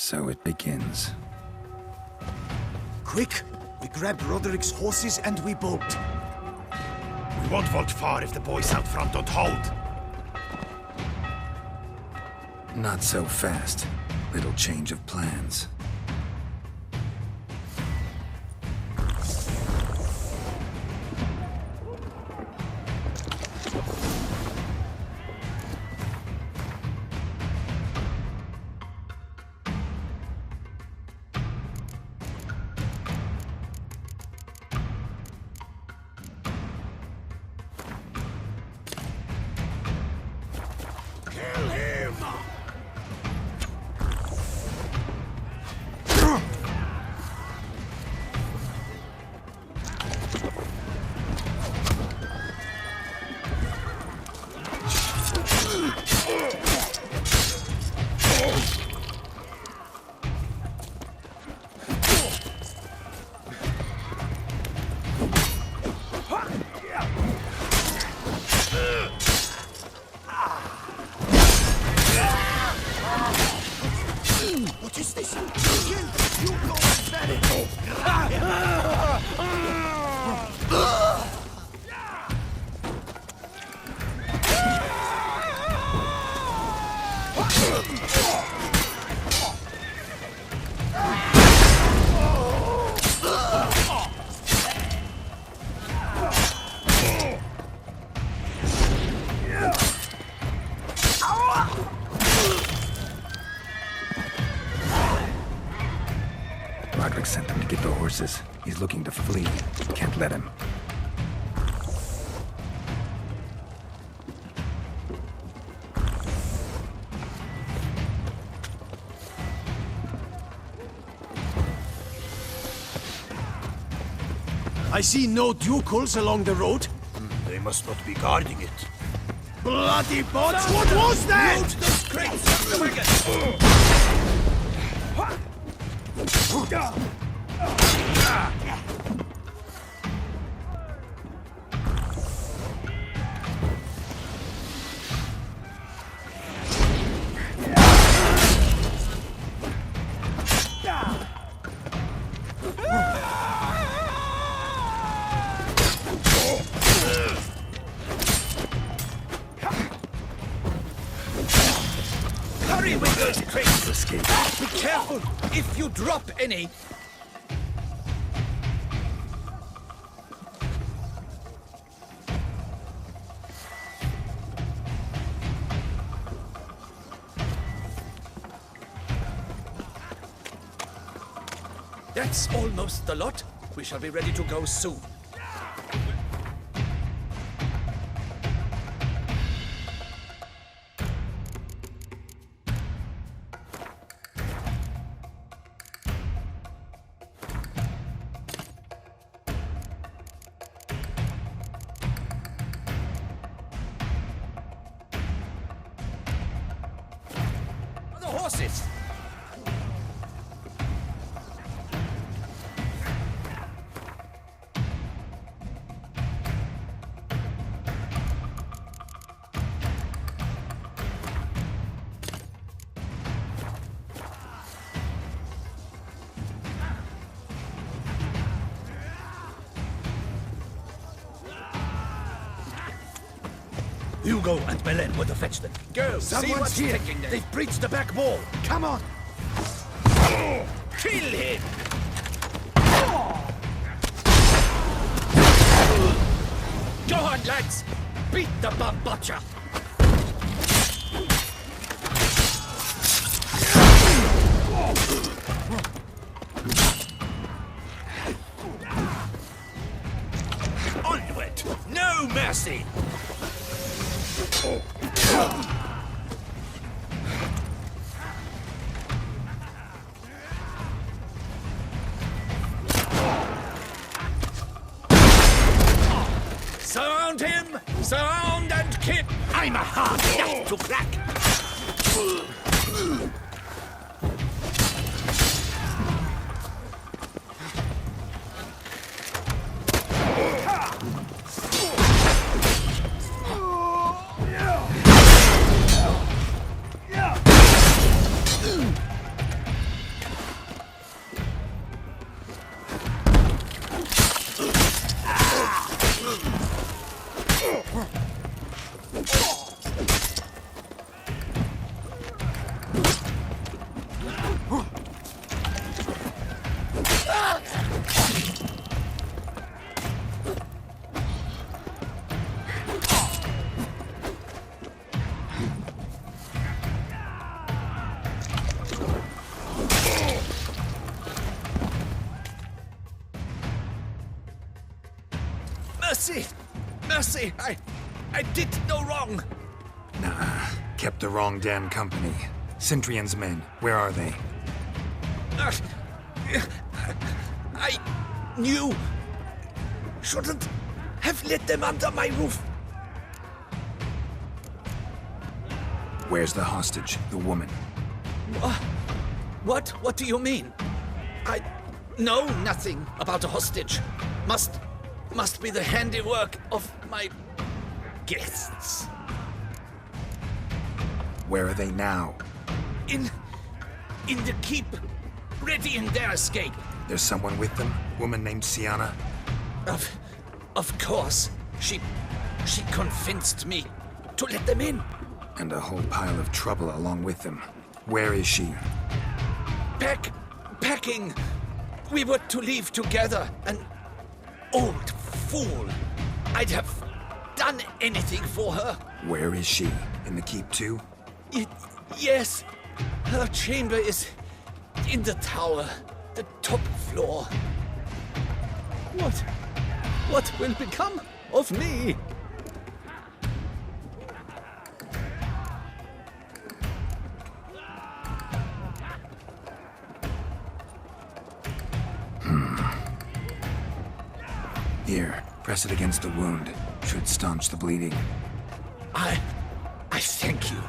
So it begins. Quick! We grab Roderick's horses and we bolt. We won't vault far if the boys out front don't hold. Not so fast. Little change of plans. Kill him! What is this? Kill! You go and bury! Roderick sent them to get the horses. He's looking to flee. Can't let him. I see no ducals along the road. They must not be guarding it. Bloody bots! What was that? Loot those crates from the wagon! Hurry with those crates! Escape. Be careful! If you drop any... That's almost the lot. We shall be ready to go soon. The horses! Hugo and Belen were to fetch them. Girls, see Someone's what's here. taking them. They've breached the back wall. Come on! Kill him! Go on, lads! Beat the bambacha! Onward! No mercy! Surround him! Surround and kill! I'm a hard nut to crack! Mercy! Mercy! I did no wrong! Nah, kept the wrong damn company. Centrion's men, where are they? I knew. Shouldn't have let them under my roof. Where's the hostage, the woman? What? What do you mean? I know nothing about a hostage. Must be the handiwork of my guests. Where are they now? In the keep, ready in their escape. There's someone with them? Woman named Sienna? Of course. She convinced me to let them in. And a whole pile of trouble along with them. Where is she? Packing. We were to leave together. An old fool. I'd have done anything for her. Where is she? In the keep too? Yes. Her chamber is in the tower. The top floor. What will become of me? Here, press it against the wound. Should staunch the bleeding. I thank you.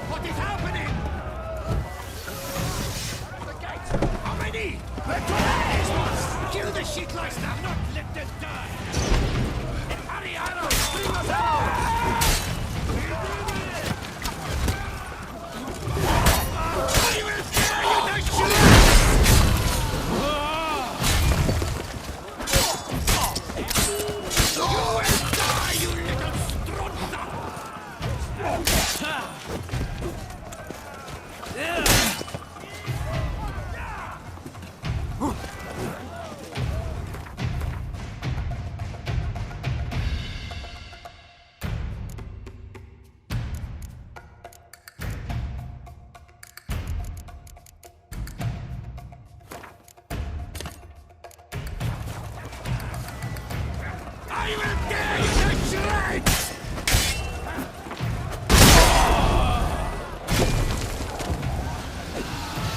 What is happening? The gates are ready. Let's these ones. Kill the shit lice now, not let them die. Hurry, Arrow! Bring us out! I will tear you to shreds! You will die, you little strutzer! I will tear you to shreds!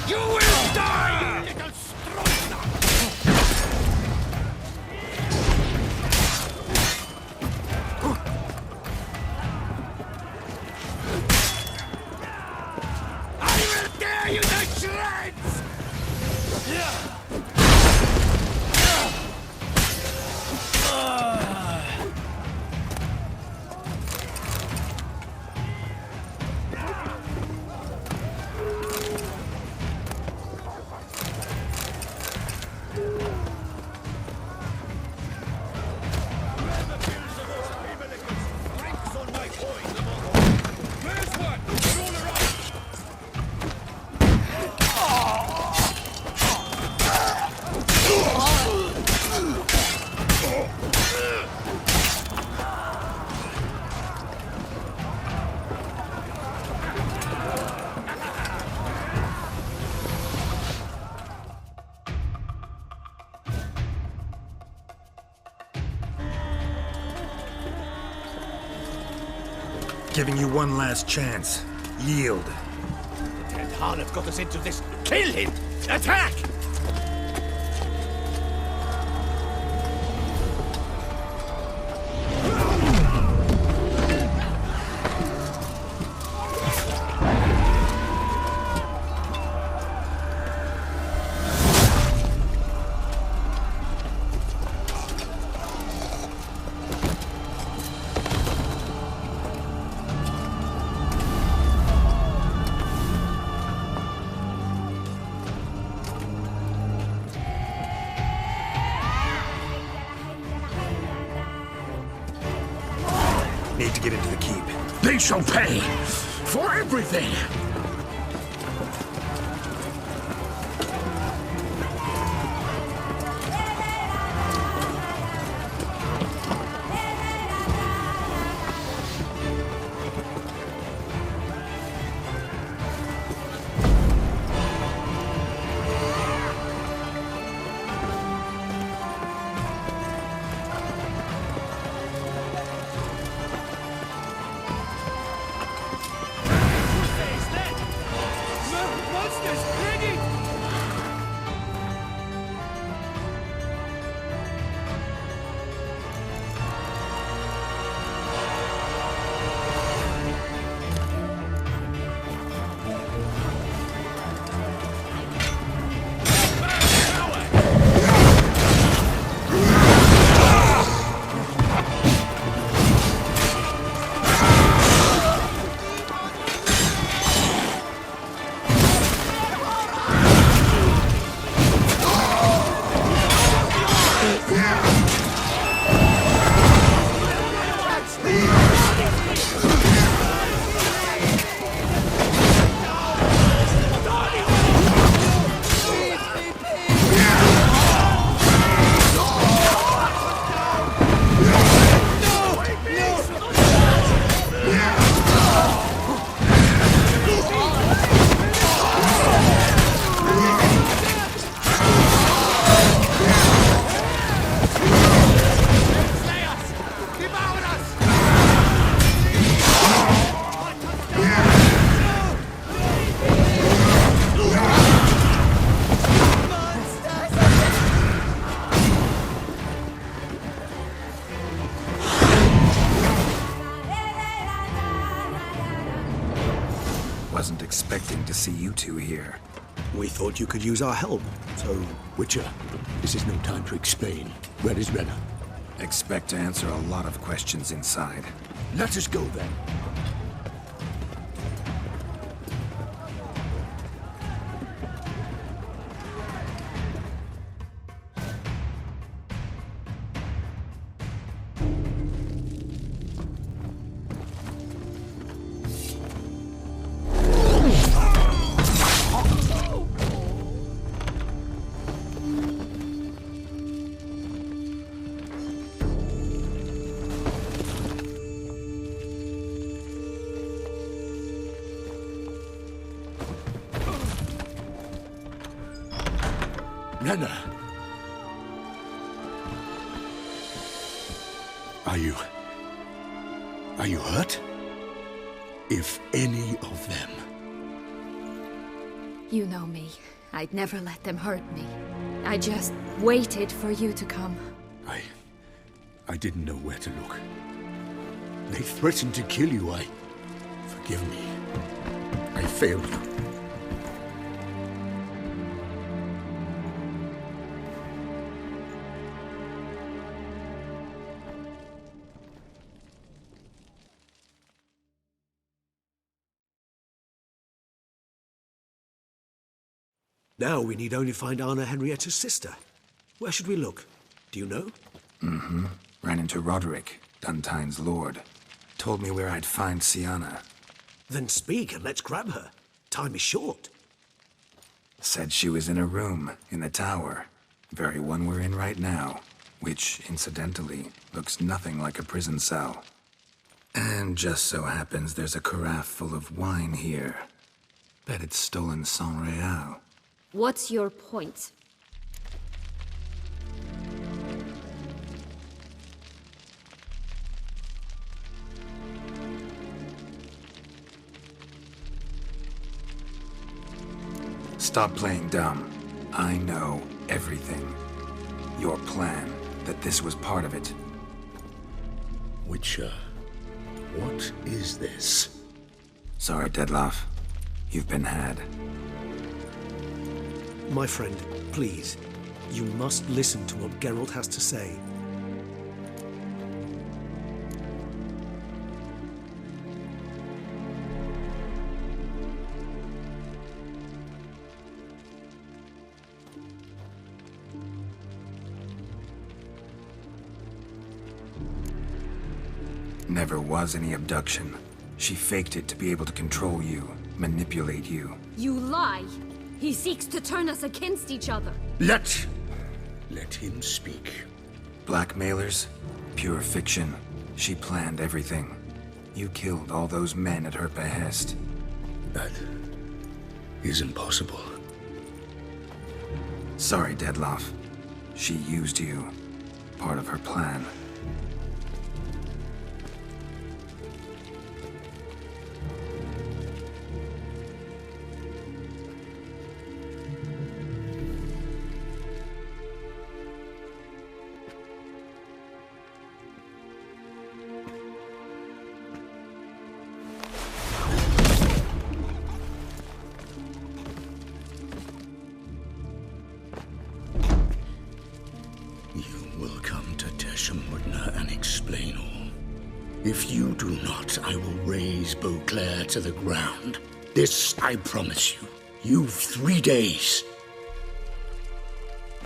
You will die, you little strutzer! I will tear you to shreds! Giving you one last chance. Yield. Ted Harlot got us into this. Kill him! Attack! Need to get into the keep. They shall pay for everything! Wasn't expecting to see you two here. We thought you could use our help, so... Witcher, this is no time to explain. Where is Renna? Expect to answer a lot of questions inside. Let us go then. Renna! Are you hurt? If any of them... You know me. I'd never let them hurt me. I just waited for you to come. I didn't know where to look. They threatened to kill you. Forgive me. I failed you. Now we need only find Anna Henrietta's sister. Where should we look? Do you know? Ran into Roderick, Dun Tynne's lord. Told me where I'd find Sienna. Then speak and let's grab her. Time is short. Said she was in a room in the tower. Very one we're in right now. Which, incidentally, looks nothing like a prison cell. And just so happens there's a carafe full of wine here. Bet it's stolen San Real. What's your point? Stop playing dumb. I know everything. Your plan, that this was part of it. Witcher, what is this? Sorry, Dettlaff. You've been had. My friend, please. You must listen to what Geralt has to say. Never was any abduction. She faked it to be able to control you, manipulate you. You lie! He seeks to turn us against each other. Let him speak. Blackmailers? Pure fiction. She planned everything. You killed all those men at her behest. That is impossible. Sorry, Deadloff. She used you. Part of her plan. And explain all. If you do not, I will raise Beauclair to the ground. This I promise you. You've 3 days.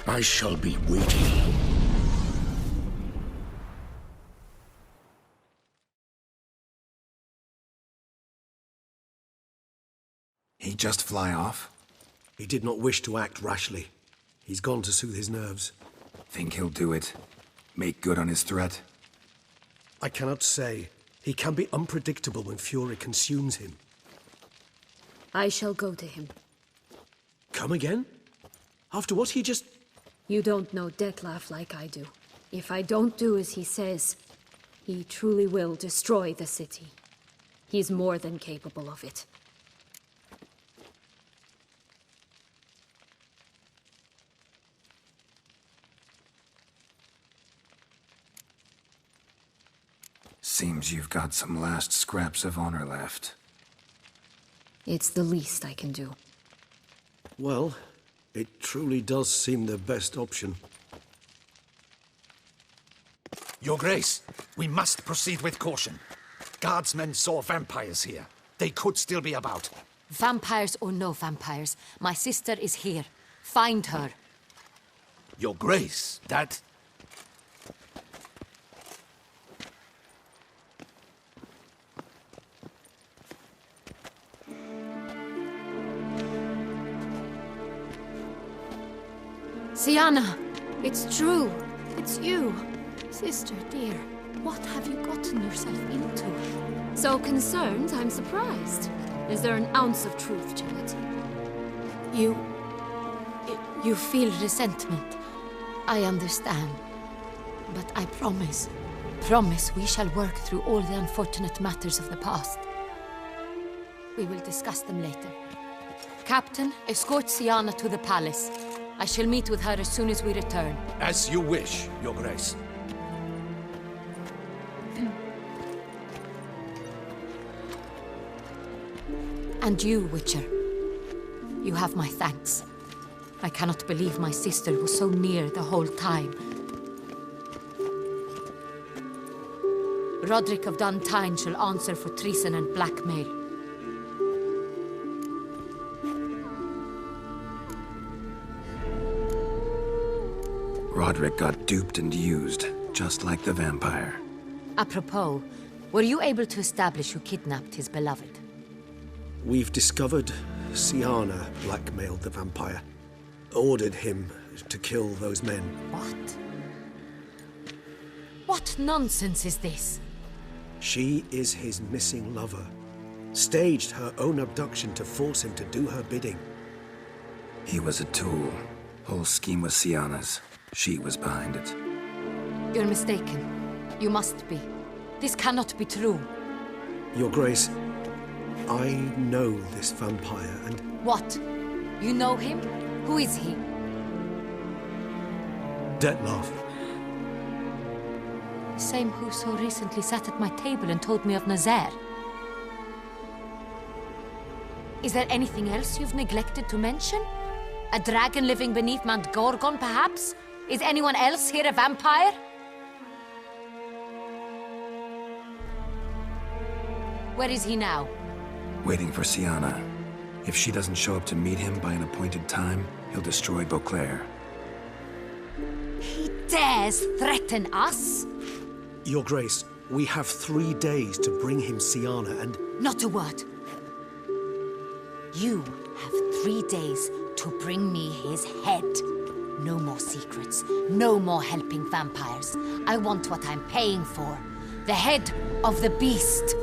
I shall be waiting. He just fly off? He did not wish to act rashly. He's gone to soothe his nerves. Think he'll do it? Make good on his threat? I cannot say. He can be unpredictable when fury consumes him. I shall go to him. Come again? After what he just... You don't know Detlef like I do. If I don't do as he says, he truly will destroy the city. He's more than capable of it. Seems you've got some last scraps of honor left. It's the least I can do. Well, it truly does seem the best option. Your Grace, we must proceed with caution. Guardsmen saw vampires here. They could still be about. Vampires or no vampires, my sister is here. Find her. Your Grace, that... Sienna! It's true! It's you! Sister, dear, what have you gotten yourself into? So concerned, I'm surprised. Is there an ounce of truth to it? You feel resentment. I understand. But I promise we shall work through all the unfortunate matters of the past. We will discuss them later. Captain, escort Sienna to the palace. I shall meet with her as soon as we return. As you wish, Your Grace. And you, Witcher. You have my thanks. I cannot believe my sister was so near the whole time. Roderick of Dun Tynne shall answer for treason and blackmail. Roderick got duped and used, just like the vampire. Apropos, were you able to establish who kidnapped his beloved? We've discovered Sienna blackmailed the vampire. Ordered him to kill those men. What? What nonsense is this? She is his missing lover. Staged her own abduction to force him to do her bidding. He was a tool. Whole scheme was Sienna's. She was behind it. You're mistaken. You must be. This cannot be true. Your Grace, I know this vampire and... What? You know him? Who is he? Detlef. The same who so recently sat at my table and told me of Nazaire. Is there anything else you've neglected to mention? A dragon living beneath Mount Gorgon, perhaps? Is anyone else here a vampire? Where is he now? Waiting for Sienna. If she doesn't show up to meet him by an appointed time, he'll destroy Beauclair. He dares threaten us? Your Grace, We have 3 days to bring him Siana and... Not a word. You have 3 days to bring me his head. No more secrets. No more helping vampires. I want what I'm paying for. The head of the beast.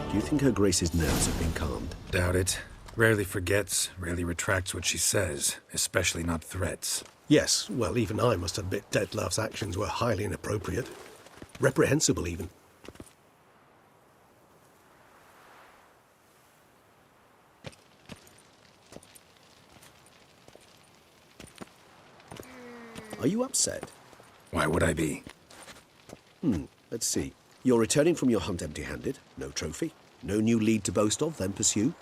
Do you think Her Grace's nerves have been calmed? Doubt it. Rarely forgets, rarely retracts what she says, especially not threats. Yes, well, even I must admit Detlef's actions were highly inappropriate. Reprehensible, even. Are you upset? Why would I be? Let's see. You're returning from your hunt empty-handed. No trophy. No new lead to boast of, then pursue.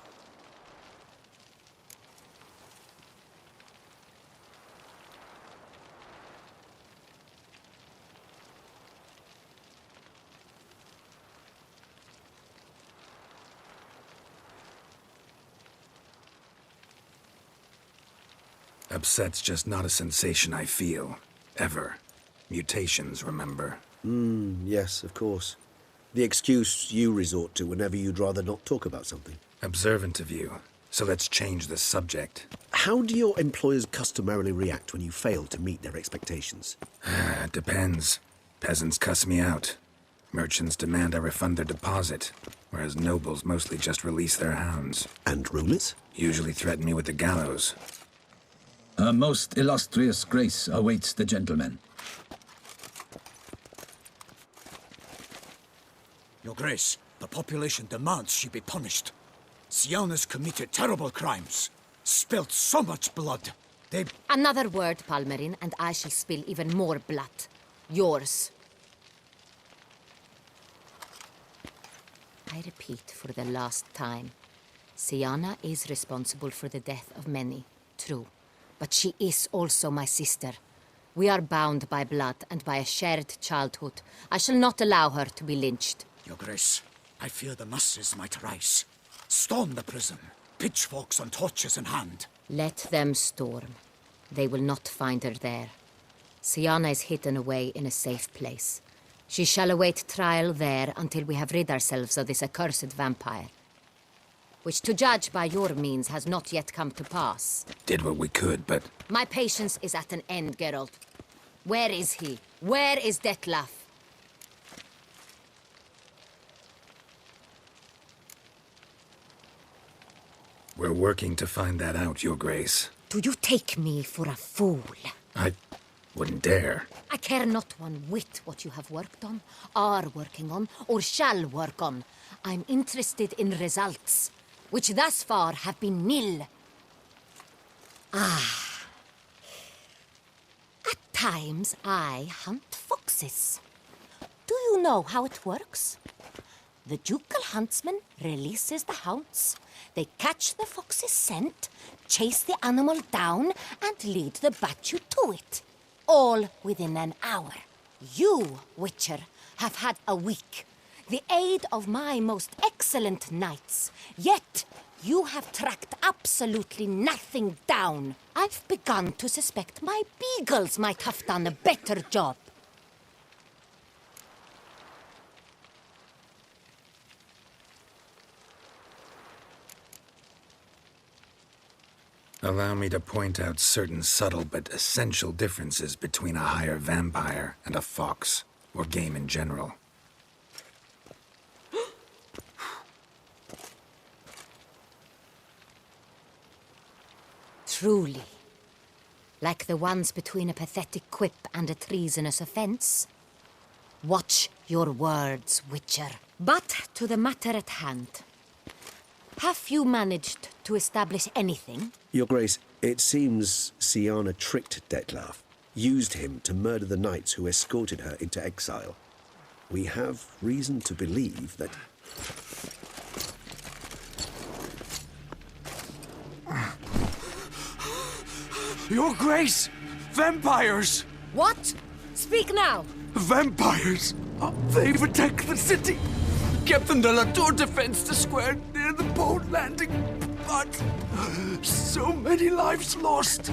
Upset's just not a sensation I feel. Ever. Mutations, remember? Yes, of course. The excuse you resort to whenever you'd rather not talk about something. Observant of you. So let's change the subject. How do your employers customarily react when you fail to meet their expectations? Depends. Peasants cuss me out. Merchants demand I refund their deposit, whereas nobles mostly just release their hounds. And rulers? Usually threaten me with the gallows. Her most illustrious grace awaits the gentleman. Your Grace, the population demands she be punished. Siana's committed terrible crimes. Spilt so much blood. They... Another word, Palmerin, and I shall spill even more blood. Yours. I repeat for the last time. Siana is responsible for the death of many, true. But she is also my sister. We are bound by blood and by a shared childhood. I shall not allow her to be lynched. Your Grace, I fear the masses might rise. Storm the prison, pitchforks and torches in hand. Let them storm. They will not find her there. Siana is hidden away in a safe place. She shall await trial there until we have rid ourselves of this accursed vampire. Which, to judge by your means, has not yet come to pass. Did what we could, but... My patience is at an end, Geralt. Where is he? Where is Detlef? We're working to find that out, Your Grace. Do you take me for a fool? I wouldn't dare. I care not one whit what you have worked on, are working on, or shall work on. I'm interested in results, which thus far have been nil. At times I hunt foxes. Do you know how it works? The ducal huntsman releases the hounds. They catch the fox's scent, chase the animal down, and lead the battue to it. All within an hour. You, Witcher, have had a week. The aid of my most excellent knights. Yet, you have tracked absolutely nothing down. I've begun to suspect my beagles might have done a better job. Allow me to point out certain subtle but essential differences between a higher vampire and a fox, or game in general. Truly. Like the ones between a pathetic quip and a treasonous offense. Watch your words, Witcher. But to the matter at hand. Have you managed to establish anything? Your Grace, it seems Siana tricked Detlaf, used him to murder the knights who escorted her into exile. We have reason to believe that... Your Grace! Vampires! What? Speak now! Vampires! They've attacked the city! Captain de la Tour defends the square near the boat landing, but so many lives lost.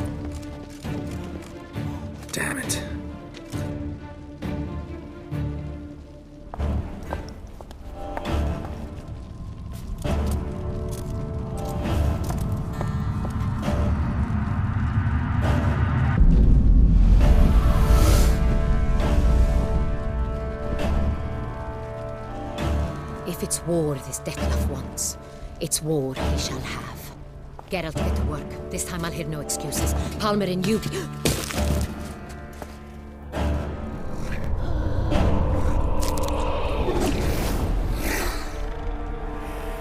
Damn it. If it's war this Detlef wants, it's war he shall have. Geralt, get to work. This time I'll hear no excuses. Palmer and you...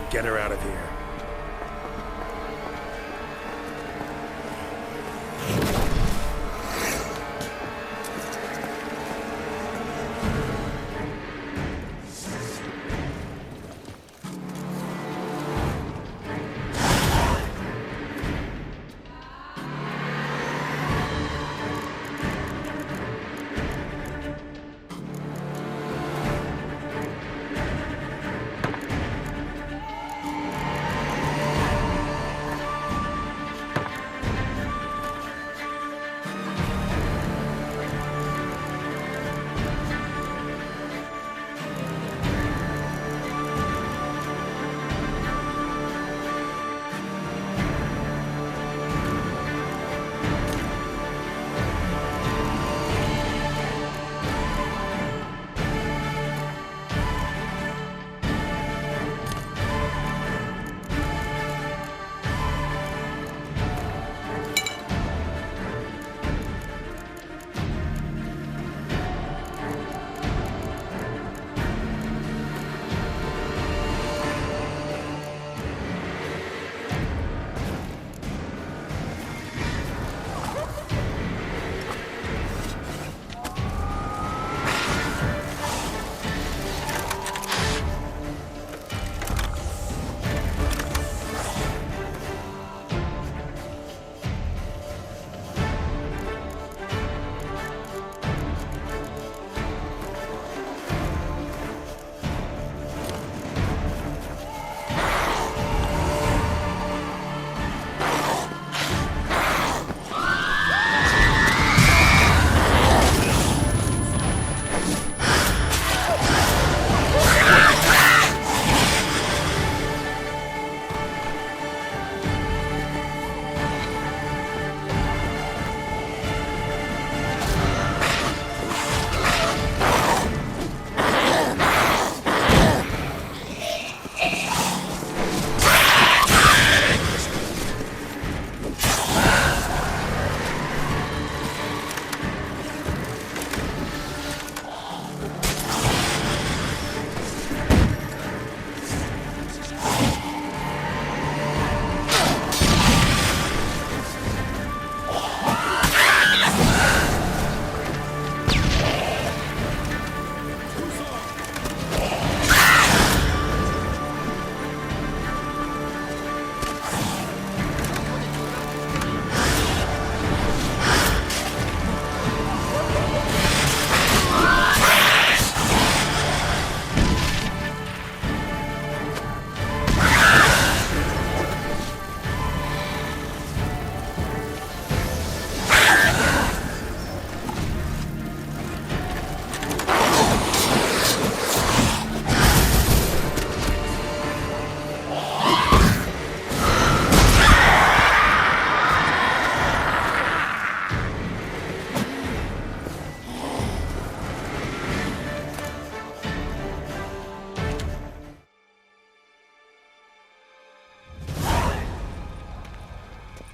Get her out of here.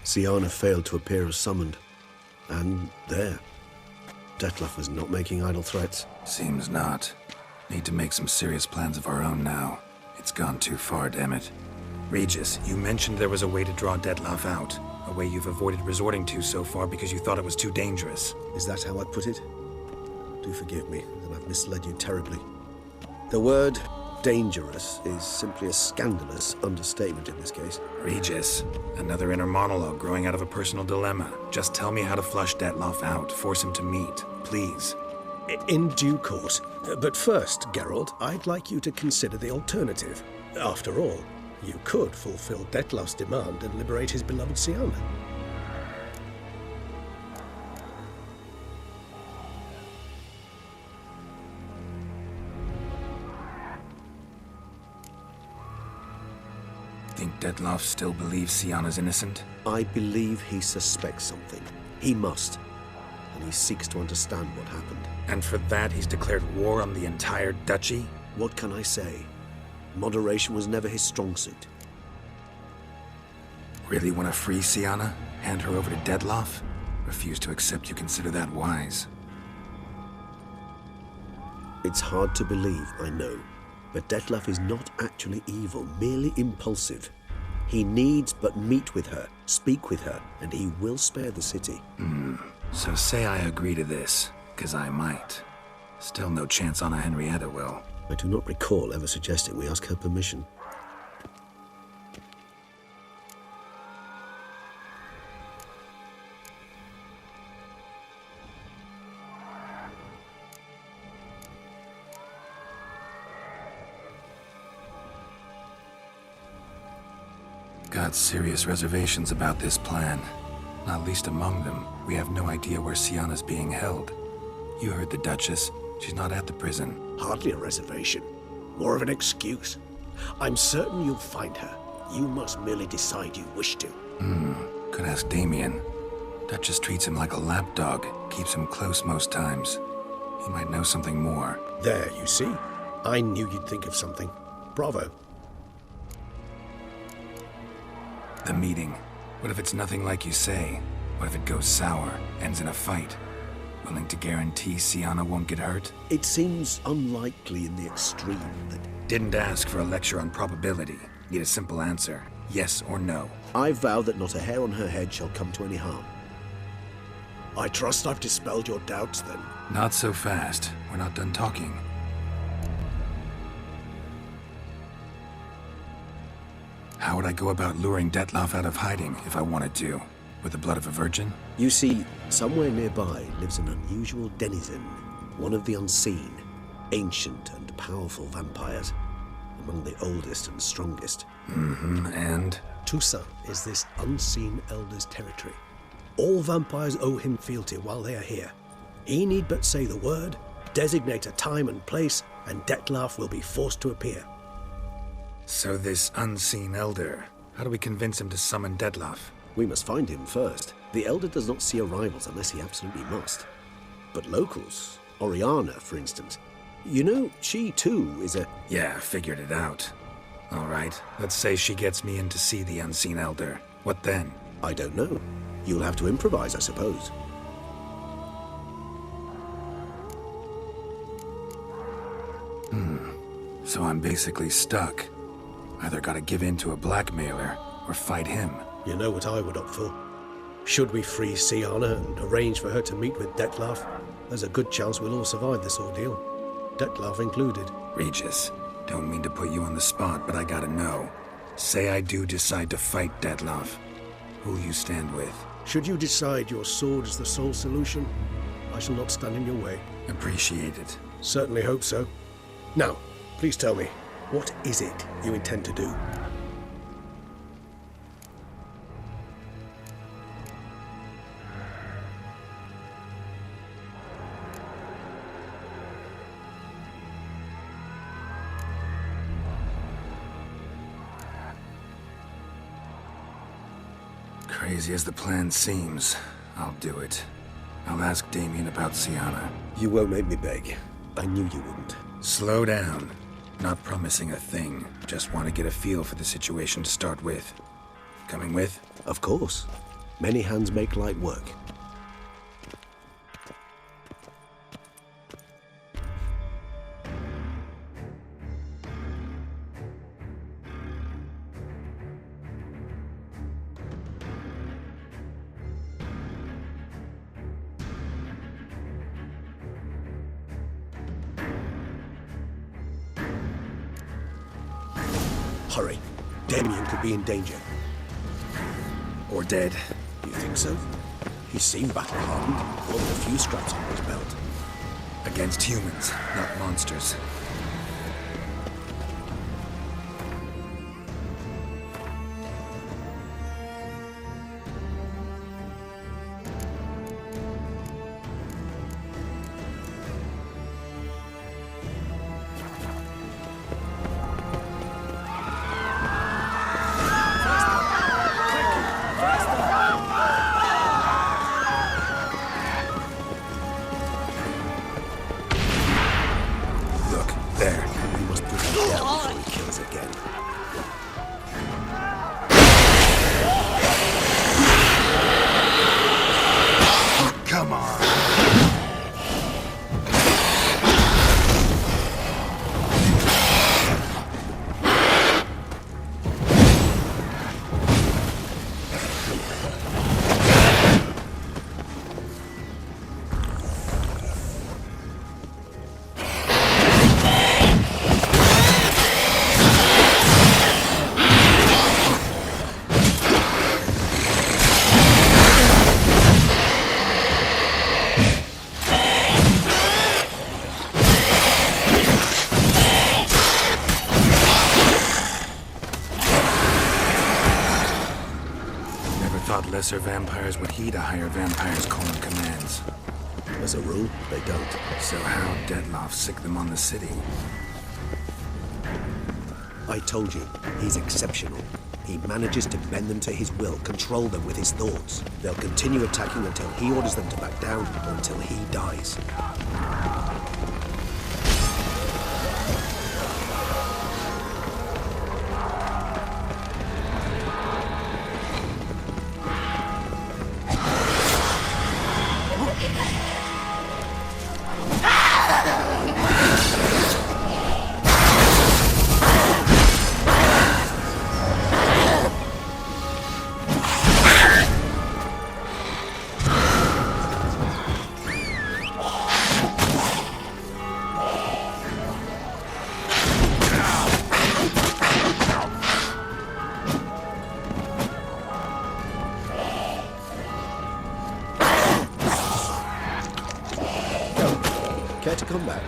Siana failed to appear as summoned. And there. Detlef was not making idle threats. Seems not. Need to make some serious plans of our own now. It's gone too far, damn it. Regis, you mentioned there was a way to draw Detlef out. A way you've avoided resorting to so far because you thought it was too dangerous. Is that how I put it? Do forgive me, that I've misled you terribly. The word dangerous is simply a scandalous understatement in this case. Regis, another inner monologue growing out of a personal dilemma. Just tell me how to flush Detlef out. Force him to meet, please. In due course. But first, Geralt, I'd like you to consider the alternative. After all, you could fulfill Detlef's demand and liberate his beloved Siana. Think Detlef still believes Siana's innocent? I believe he suspects something. He must. And he seeks to understand what happened. And for that, he's declared war on the entire duchy? What can I say? Moderation was never his strong suit. Really want to free Siana? Hand her over to Detlef? Refuse to accept you consider that wise. It's hard to believe, I know. But Detlef is not actually evil, merely impulsive. He needs but meet with her, speak with her, and he will spare the city. So say I agree to this, 'cause I might. Still no chance Anna Henrietta will. I do not recall ever suggesting we ask her permission. Got serious reservations about this plan. Not least among them, we have no idea where Siana's being held. You heard the Duchess. She's not at the prison. Hardly a reservation. More of an excuse. I'm certain you'll find her. You must merely decide you wish to. Could ask Damien. Duchess treats him like a lapdog, keeps him close most times. He might know something more. There, you see? I knew you'd think of something. Bravo. The meeting. What if it's nothing like you say? What if it goes sour, ends in a fight? Willing to guarantee Siana won't get hurt? It seems unlikely in the extreme that... Didn't ask for a lecture on probability. Need a simple answer. Yes or no. I vow that not a hair on her head shall come to any harm. I trust I've dispelled your doubts, then. Not so fast. We're not done talking. How would I go about luring Detlef out of hiding if I wanted to? With the blood of a virgin? You see, somewhere nearby lives an unusual denizen, one of the unseen, ancient and powerful vampires, among the oldest and strongest. And? Toussaint is this unseen elder's territory. All vampires owe him fealty while they are here. He need but say the word, designate a time and place, and Detlef will be forced to appear. So this unseen elder, how do we convince him to summon Detlef? We must find him first. The Elder does not see arrivals unless he absolutely must. But locals, Oriana, for instance, you know, she too is a... Yeah, figured it out. All right, Let's say she gets me in to see the unseen elder. What then? I don't know. You'll have to improvise, I suppose. So I'm basically stuck. Either gotta give in to a blackmailer, or fight him. You know what I would opt for. Should we free Siana and arrange for her to meet with Detlef, there's a good chance we'll all survive this ordeal. Detlef included. Regis, don't mean to put you on the spot, but I gotta know. Say I do decide to fight Detlef. Who'll you stand with? Should you decide your sword is the sole solution, I shall not stand in your way. Appreciate it. Certainly hope so. Now, please tell me, what is it you intend to do? Crazy as the plan seems, I'll do it. I'll ask Damien about Siana. You won't make me beg. I knew you wouldn't. Slow down. Not promising a thing. Just want to get a feel for the situation to start with. Coming with? Of course. Many hands make light work. hurry. Damien could be in danger. Or dead. You think so? He seemed battle-hardened, more than a few straps on his belt. Against humans, not monsters. There. We must put him down before he kills again. Come on. Thought lesser vampires would heed a higher vampire's calling commands. As a rule, they don't. So how Dettlaff sick them on the city? I told you, he's exceptional. He manages to bend them to his will, control them with his thoughts. They'll continue attacking until he orders them to back down, or until he dies. Care to come back?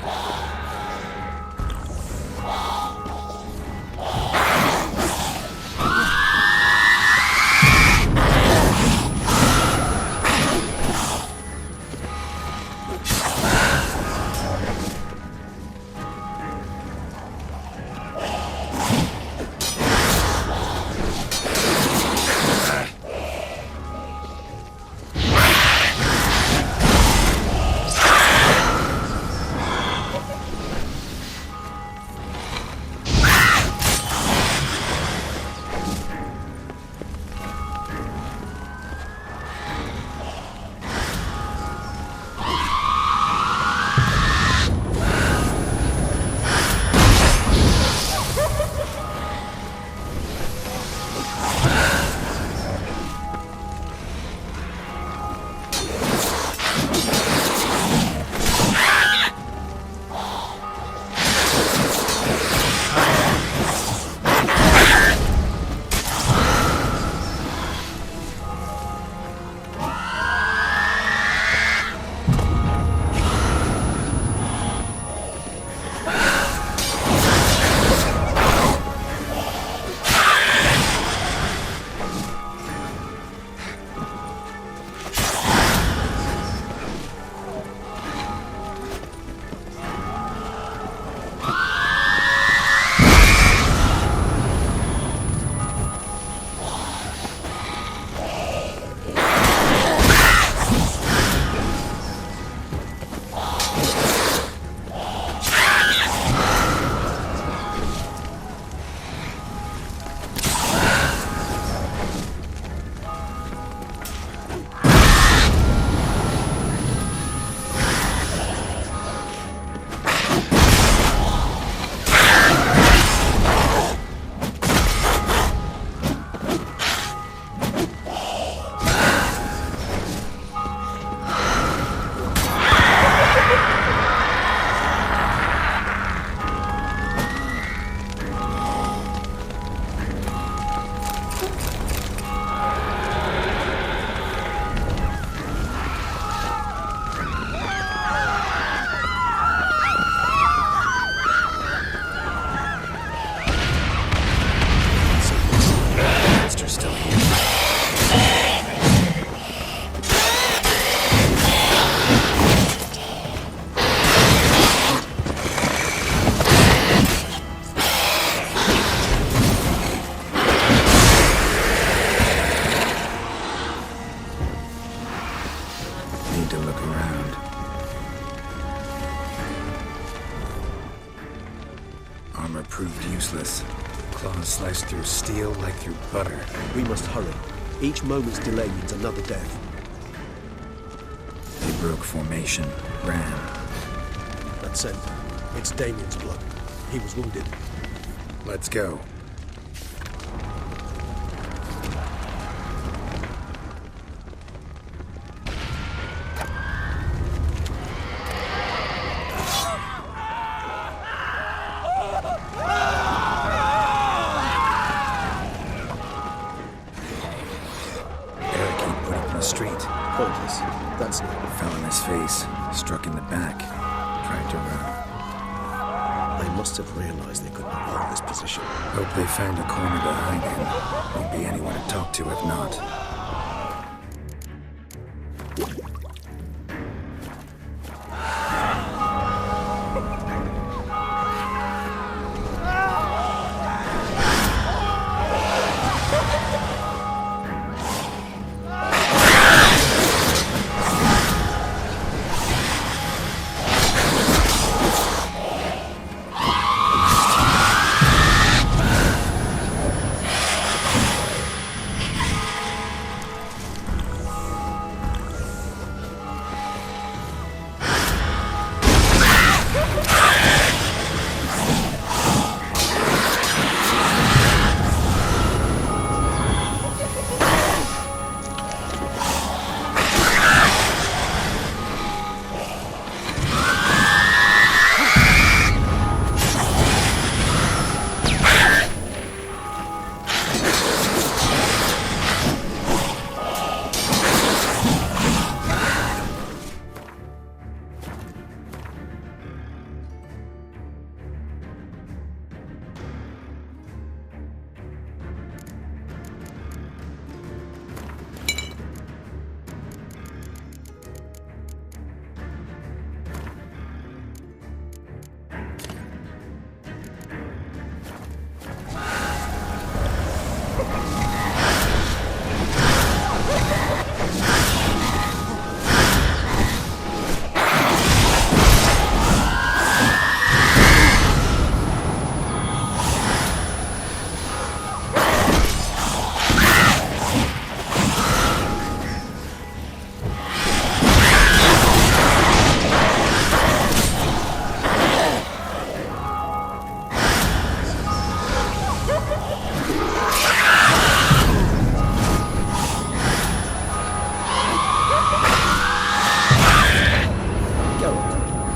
look around. Armor proved useless. Claws sliced through steel like through butter. We must hurry. Each moment's delay means another death. They broke formation, ran. That scent. It's Damien's blood. He was wounded. Let's go. Pointless. That's Fell on his face, struck in the back, tried to run. They must have realized they couldn't hold this position. Hope they found a corner to hide in. Won't be anyone to talk to if not.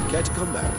Care to come back?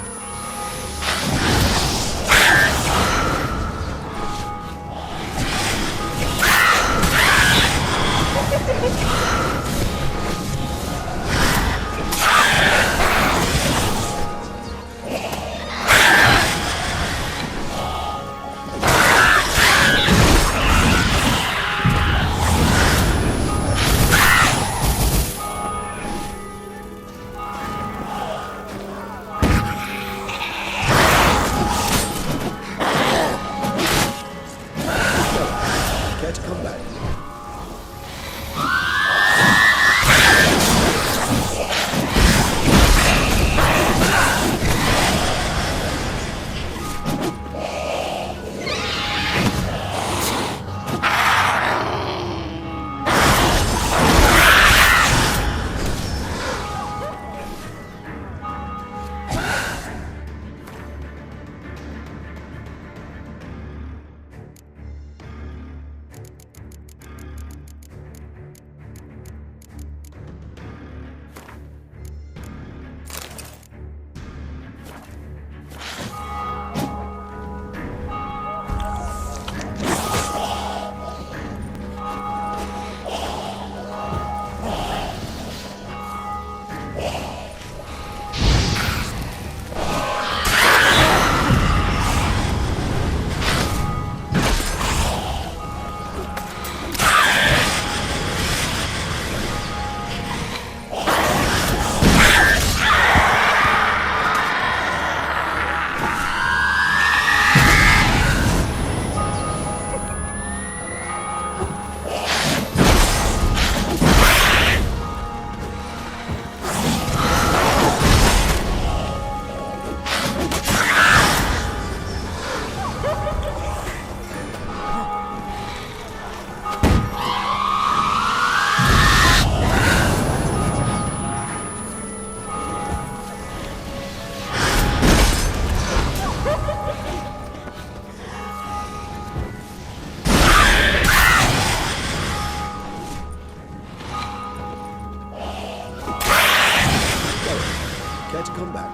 care to come back?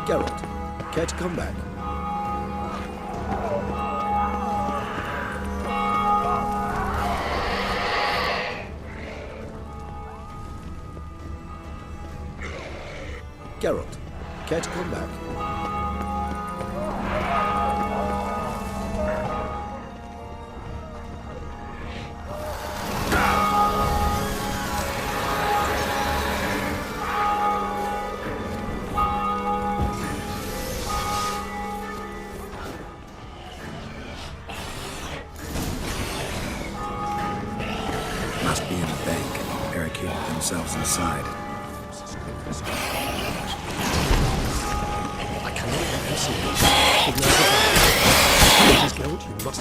Geralt, care to come back? Geralt, care to come back? Must be in the bank, barricaded themselves inside. I cannot let them see me. Please, Geralt, you must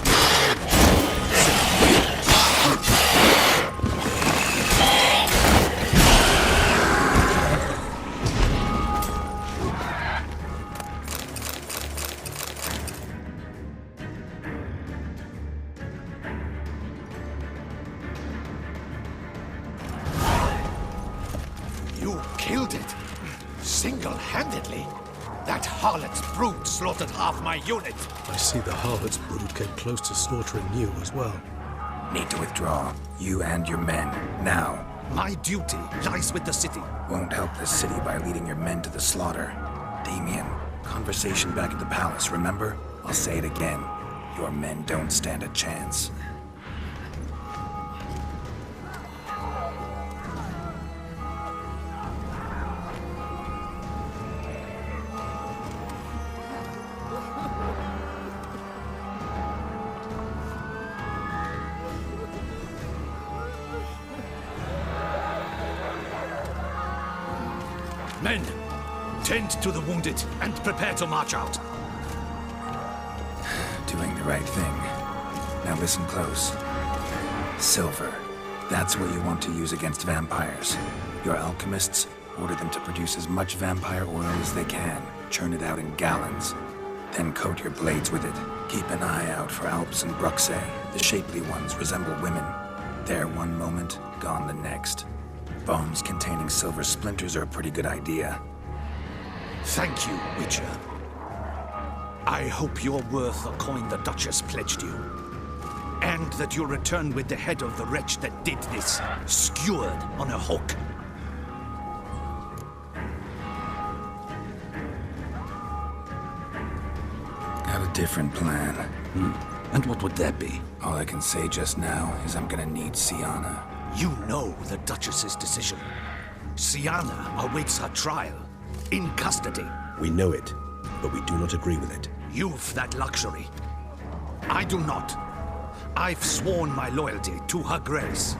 You killed it. Single-handedly. That harlot's brood slaughtered half my unit. I see the harlot's brood came close to slaughtering you as well. Need to withdraw. You and your men. Now. My duty lies with the city. Won't help the city by leading your men to the slaughter. Damien, conversation back at the palace, remember? I'll say it again. Your men don't stand a chance. Men, tend to the wounded and prepare to march out. Doing the right thing. Now listen close. Silver. That's what you want to use against vampires. Your alchemists, order them to produce as much vampire oil as they can. Churn it out in gallons. Then coat your blades with it. Keep an eye out for Alps and Bruxae. The shapely ones resemble women. There one moment, gone the next. Bombs containing silver splinters are a pretty good idea. Thank you, Witcher. I hope you're worth the coin the Duchess pledged you. And that you'll return with the head of the wretch that did this, skewered on a hook. Got a different plan. And what would that be? All I can say just now is I'm gonna need Sienna. You know the Duchess's decision. Sienna awaits her trial, in custody. We know it, but we do not agree with it. You've that luxury. I do not. I've sworn my loyalty to her grace.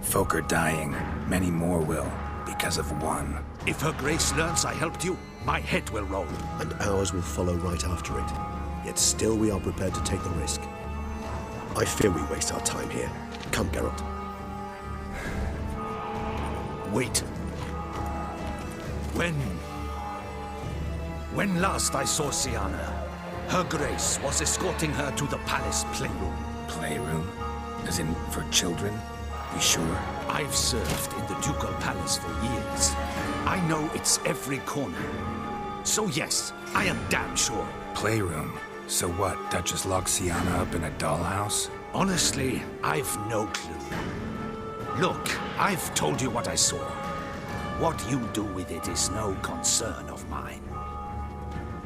Folk are dying. Many more will, because of one. If her grace learns I helped you, my head will roll. And ours will follow right after it. Yet still we are prepared to take the risk. I fear we waste our time here. Come, Geralt. Wait. When last I saw Sienna, her grace was escorting her to the palace playroom. Playroom? As in, for children? You sure? I've served in the ducal palace for years. I know its every corner. So yes, I am damn sure. Playroom? So what, Duchess locked Sienna up in a dollhouse? Honestly, I've no clue. Look, I've told you what I saw. What you do with it is no concern of mine.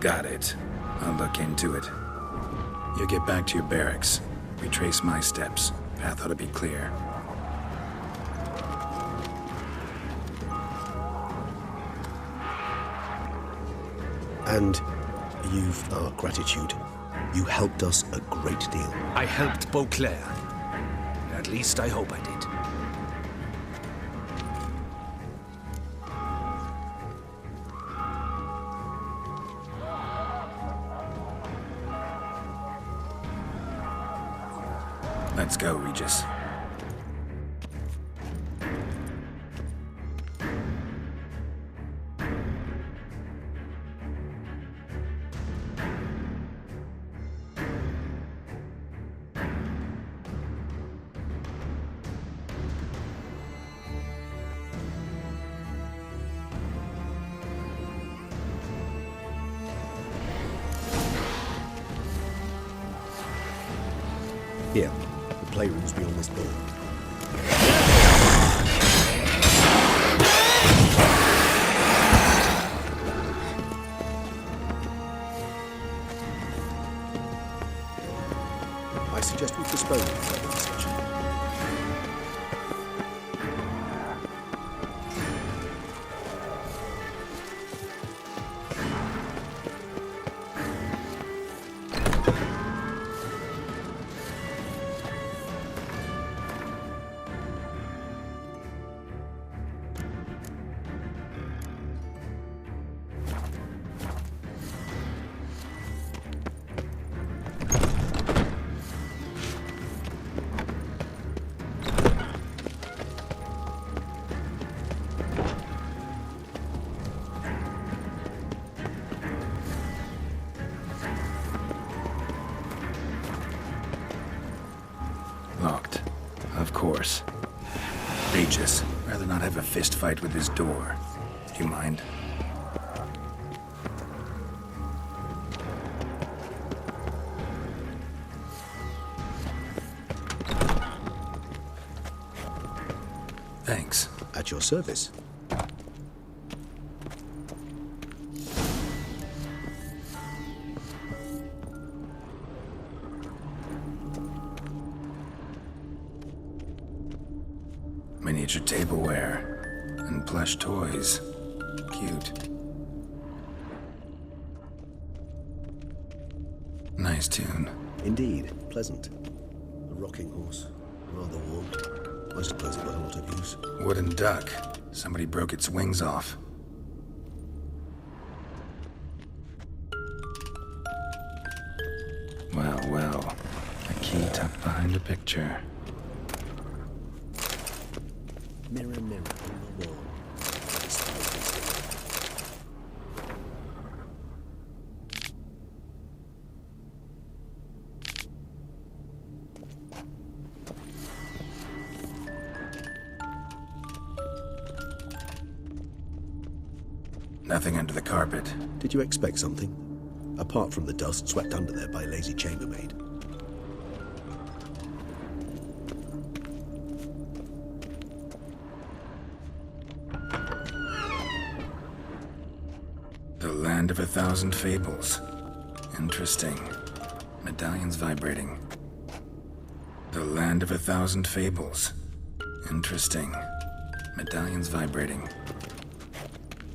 Got it. I'll look into it. You get back to your barracks. Retrace my steps. Path ought to be clear. And you've our gratitude. You helped us a great deal. I helped Beauclair. At least I hope I did. Let's go, Regis. Here, the playroom's beyond this door. I suggest we postpone further discussion. Locked. Of course. Regis, rather not have a fist fight with this door. Do you mind? Thanks. At your service. Miniature tableware and plush toys. Cute. Nice tune. Indeed, pleasant. A rocking horse. Rather warm. I suppose it got a lot of use. Wooden duck. Somebody broke its wings off. Well, well. A key tucked behind a picture. Mirror, mirror on the wall. Nothing under the carpet. Did you expect something? Apart from the dust swept under there by a lazy chambermaid. The land of 1,000 fables. Interesting. Medallions vibrating. The land of 1,000 fables. Interesting. Medallions vibrating.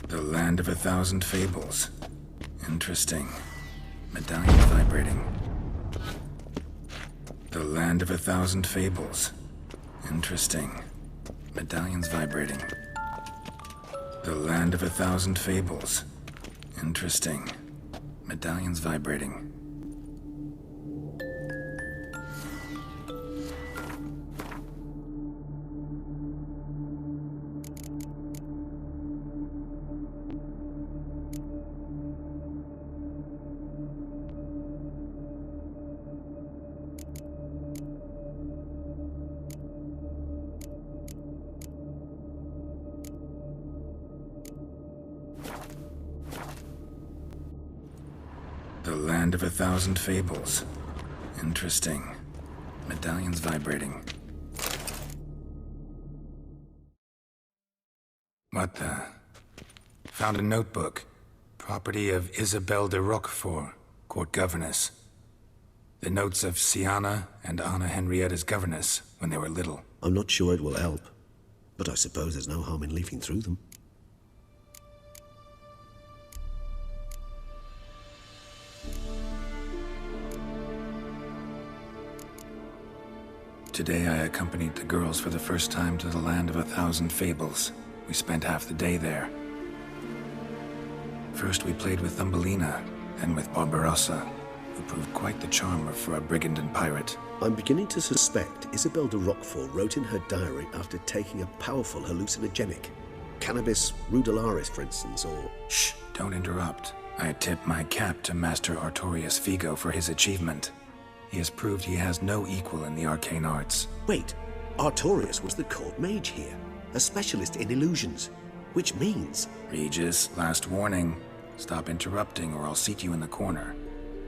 The land of 1,000 fables. Interesting. Medallions vibrating. The land of 1,000 fables. Interesting. Medallions vibrating. The land of 1,000 fables. Interesting. Medallions vibrating. The land of 1,000 fables. Interesting. Medallions vibrating. What the? Found a notebook. Property of Isabelle de Roquefort, court governess. The notes of Siana and Anna Henrietta's governess when they were little. I'm not sure it will help, but I suppose there's no harm in leafing through them. Today I accompanied the girls for the first time to the land of 1,000 fables. We spent half the day there. First we played with Thumbelina, then with Barbarossa, who proved quite the charmer for a brigand and pirate. I'm beginning to suspect Isabel de Roquefort wrote in her diary after taking a powerful hallucinogenic. Cannabis rudularis, for instance, or... Shh, don't interrupt. I tip my cap to Master Artorius Figo for his achievement. He has proved he has no equal in the arcane arts. Wait, Artorius was the court mage here, a specialist in illusions, which means... Regis, last warning. Stop interrupting or I'll seat you in the corner.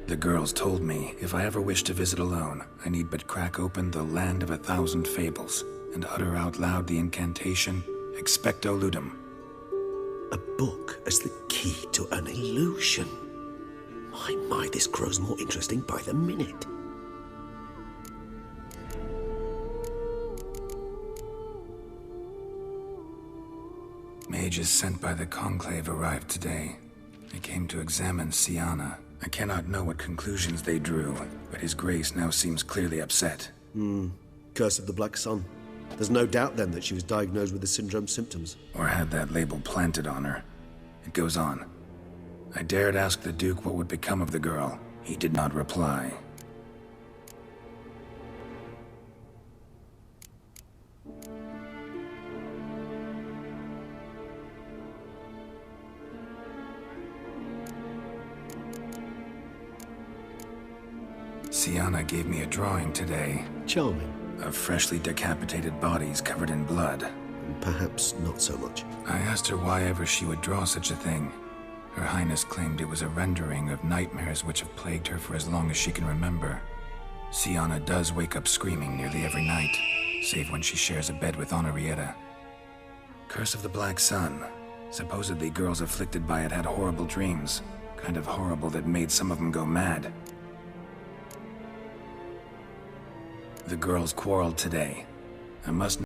The girls told me if I ever wish to visit alone, I need but crack open the land of 1,000 fables and utter out loud the incantation, Expecto Ludum. A book as the key to an illusion. My, this grows more interesting by the minute. Mages sent by the Conclave arrived today. They came to examine Siana. I cannot know what conclusions they drew, but His Grace now seems clearly upset. Curse of the Black Sun. There's no doubt then that she was diagnosed with the syndrome symptoms. Or had that label planted on her. It goes on. I dared ask the Duke what would become of the girl. He did not reply. Siana gave me a drawing today. Charming. Of freshly decapitated bodies covered in blood. Perhaps not so much. I asked her why ever she would draw such a thing. Her Highness claimed it was a rendering of nightmares which have plagued her for as long as she can remember. Siana does wake up screaming nearly every night, save when she shares a bed with Honorietta. Curse of the Black Sun. Supposedly girls afflicted by it had horrible dreams. Kind of horrible that made some of them go mad. The girls quarreled today. I must